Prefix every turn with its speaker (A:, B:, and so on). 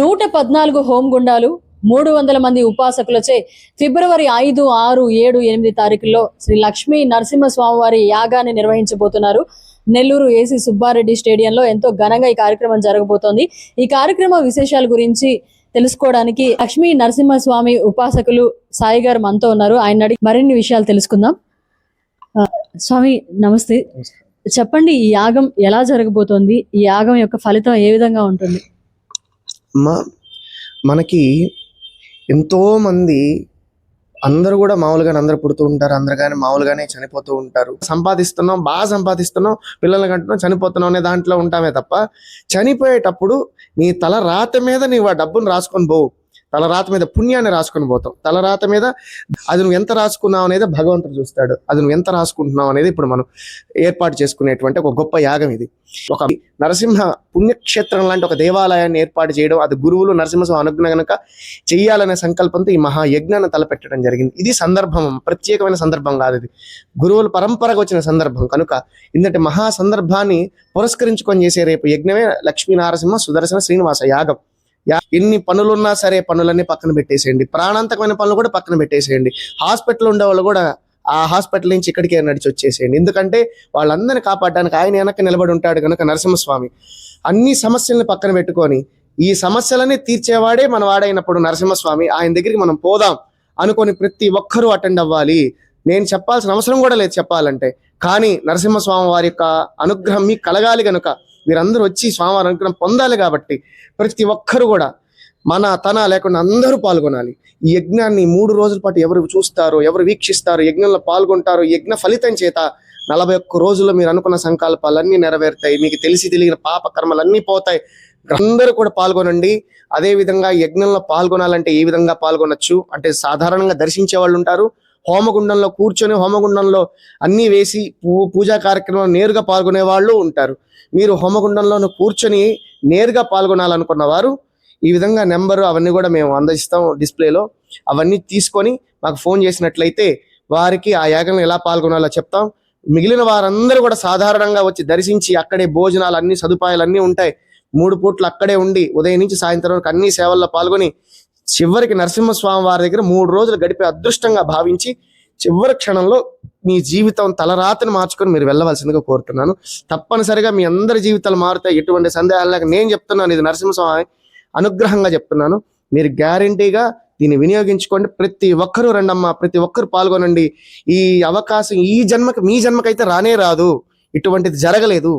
A: 114 హోంగుండాలు 300 మంది ఉపాసకులచే ఫిబ్రవరి 5, 6, 7, 8 తారీఖుల్లో శ్రీ లక్ష్మీ నరసింహస్వామివారి యాగాన్ని నిర్వహించబోతున్నారు. నెల్లూరు ఏసీ సుబ్బారెడ్డి స్టేడియంలో ఎంతో ఘనంగా ఈ కార్యక్రమం జరగబోతోంది. ఈ కార్యక్రమ విశేషాల గురించి తెలుసుకోవడానికి లక్ష్మీ నరసింహస్వామి ఉపాసకులు సాయి గారు మనతో ఉన్నారు. ఆయన అడిగి మరిన్ని విషయాలు తెలుసుకుందాం. స్వామి నమస్తే, చెప్పండి ఈ యాగం ఎలా జరగబోతోంది? ఈ యాగం యొక్క ఫలితం ఏ విధంగా ఉంటుంది?
B: మనకి ఎంతో మంది అందరూ కూడా మామూలుగానే అందరూ పుడుతూ ఉంటారు, అందరు కానీ మామూలుగానే చనిపోతూ ఉంటారు. సంపాదిస్తున్నాం, బాగా సంపాదిస్తున్నాం, పిల్లల్ని కంటున్నాం, చనిపోతున్నాం అనే దాంట్లో ఉంటామే తప్ప చనిపోయేటప్పుడు నీ తల రాత మీద నీవు ఆ డబ్బును రాసుకొని పోవు. తలరాత మీద పుణ్యాన్ని రాసుకొని పోతాం. తలరాత మీద అది నువ్వు ఎంత రాసుకున్నావు అనేది భగవంతుడు చూస్తాడు. అది నువ్వు ఎంత రాసుకుంటున్నావు అనేది ఇప్పుడు మనం ఏర్పాటు చేసుకునేటువంటి ఒక గొప్ప యాగం ఇది. ఒక నరసింహ పుణ్యక్షేత్రం లాంటి ఒక దేవాలయాన్ని ఏర్పాటు చేయడం, అది గురువులు నరసింహస్వామి అనుజ్ఞ కనుక చెయ్యాలనే సంకల్పంతో ఈ మహాయజ్ఞాన్ని తలపెట్టడం జరిగింది. ఇది సందర్భం, ప్రత్యేకమైన సందర్భం కాదు, ఇది గురువుల పరంపరగా వచ్చిన సందర్భం కనుక ఇంతటి మహా సందర్భాన్ని పురస్కరించుకొని చేసే రేపు యజ్ఞమే లక్ష్మీ నరసింహ సుదర్శన శ్రీనివాస యాగం. ఎన్ని పనులున్నా సరే పనులన్నీ పక్కన పెట్టేసేయండి, ప్రాణాంతకమైన పనులు కూడా పక్కన పెట్టేసేయండి. హాస్పిటల్ ఉండే వాళ్ళు కూడా ఆ హాస్పిటల్ నుంచి ఇక్కడికే నడిచి వచ్చేసేయండి. ఎందుకంటే వాళ్ళందరినీ కాపాడడానికి ఆయన వెనక్కి నిలబడి ఉంటాడు కనుక నరసింహస్వామి అన్ని సమస్యలను పక్కన పెట్టుకొని ఈ సమస్యలన్నీ తీర్చేవాడే మన వాడైనప్పుడు నరసింహస్వామి ఆయన దగ్గరికి మనం పోదాం అనుకొని ప్రతి ఒక్కరూ అటెండ్ అవ్వాలి. నేను చెప్పాల్సిన అవసరం కూడా లేదు చెప్పాలంటే, కానీ నరసింహస్వామి వారి యొక్క అనుగ్రహం మీకు కలగాలి కనుక మీరందరూ వచ్చి స్వామివారి అనుగ్రహం పొందాలి కాబట్టి ప్రతి ఒక్కరు కూడా మన తన లేకుండా అందరూ పాల్గొనాలి. ఈ యజ్ఞాన్ని 3 రోజుల పాటు ఎవరు చూస్తారో, ఎవరు వీక్షిస్తారో, యజ్ఞంలో పాల్గొంటారో, యజ్ఞ ఫలితం చేత 41 రోజుల్లో మీరు అనుకున్న సంకల్పాలన్నీ నెరవేరుతాయి. మీకు తెలిసి తెలియని పాప కర్మలన్నీ పోతాయి. అందరూ కూడా పాల్గొనండి. అదే విధంగా యజ్ఞంలో పాల్గొనాలంటే ఏ విధంగా పాల్గొనొచ్చు అంటే, సాధారణంగా దర్శించే వాళ్ళు ఉంటారు, హోమగుండంలో కూర్చొని హోమగుండంలో అన్నీ వేసి పూజా కార్యక్రమంలో నేరుగా పాల్గొనే వాళ్ళు ఉంటారు. మీరు హోమగుండంలో కూర్చొని నేరుగా పాల్గొనాలనుకున్న వారు ఈ విధంగా నెంబరు అవన్నీ కూడా మేము అందిస్తాం డిస్ప్లేలో. అవన్నీ తీసుకొని మాకు ఫోన్ చేసినట్లయితే వారికి ఆ యాగంలో ఎలా పాల్గొనాలో చెప్తాం. మిగిలిన వారందరూ కూడా సాధారణంగా వచ్చి దర్శించి అక్కడే భోజనాలు అన్ని సదుపాయాలు అన్నీ ఉంటాయి. 3 పూట్లు అక్కడే ఉండి ఉదయం నుంచి సాయంత్రం వరకు అన్ని సేవల్లో పాల్గొని చివరికి నరసింహస్వామి వారి దగ్గర 3 రోజులు గడిపే అదృష్టంగా భావించి చివరి క్షణంలో మీ జీవితం తలరాతను మార్చుకొని మీరు వెళ్ళవలసిందిగా కోరుతున్నాను. తప్పనిసరిగా మీ అందరి జీవితాలు మారుతాయి, ఎటువంటి సందేహాలు లేక నేను చెప్తున్నాను. ఇది నరసింహస్వామి అనుగ్రహంగా చెప్తున్నాను. మీరు గ్యారంటీగా దీన్ని వినియోగించుకోండి. ప్రతి ఒక్కరూ రండమ్మా, ప్రతి ఒక్కరు పాల్గొనండి. ఈ అవకాశం ఈ జన్మకి మీ జన్మకైతే రానే రాదు, ఇటువంటిది జరగలేదు.